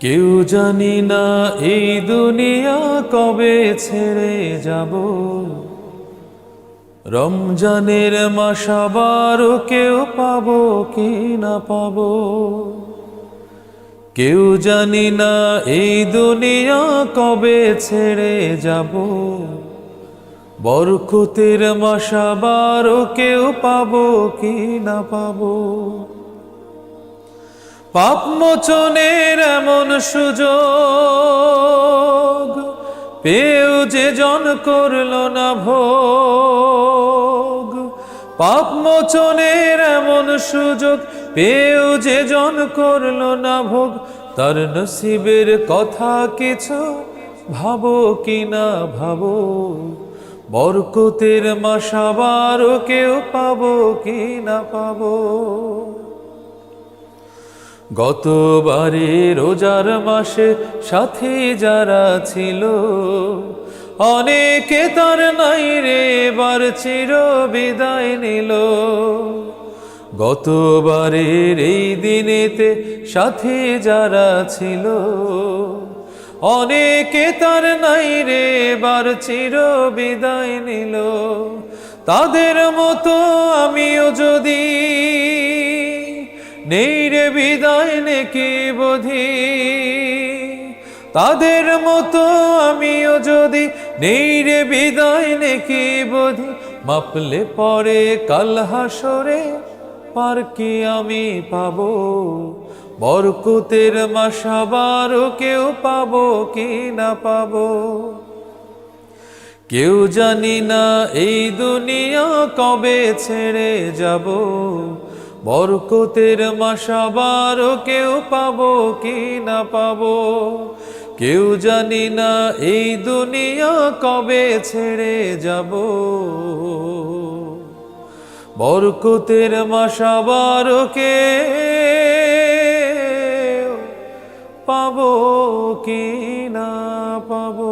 কেউ জানি না এই দুনিয়া কবে ছেড়ে যাব। রমজানের মাস আবার কেউ পাবো কি না পাবো। কেউ জানি না এই দুনিয়া কবে ছেড়ে যাব। বরকতের মাস আবার কেউ পাবো কি না পাবো। পাপ মোচনের এমন সুযোগ পেয়েও যে জন করল না ভোগ। পাপ মোচনের এমন সুযোগ পেয়েও যে জন করল না ভোগ। তার নসিবের কথা কিছু ভাবো কি না ভাবো। বরকতের মাস আবার কেউ পাবো কি না পাবো। গতবারে রোজার মাসে সাথী যারা ছিল, অনেকে তার নাই রে এবার চির বিদায় নিল। গতবারের এই দিনেতে সাথী যারা ছিল, অনেকে তার নাই রে এবার চির বিদায় নিল। তাদের মতো আমিও যদি নেই রে বিদায় নেকি বোধি। তাদের মতো আমিও যদি নেই রে বিদায় নেকি বোধি। মাপলে পরে কাল হাসরে পার কি আমি পাবো। বরকতের মাস আবার কেউ পাবো কি না পাবো। কেউ জানি না এই দুনিয়া কবে ছেড়ে যাব। বরকতের মাস আবার কেউ পাবো কি না পাবো। কেউ জানি না এই দুনিয়া কবে ছেড়ে যাব। বরকতের মাস আবার কেউ পাবো কি না পাবো।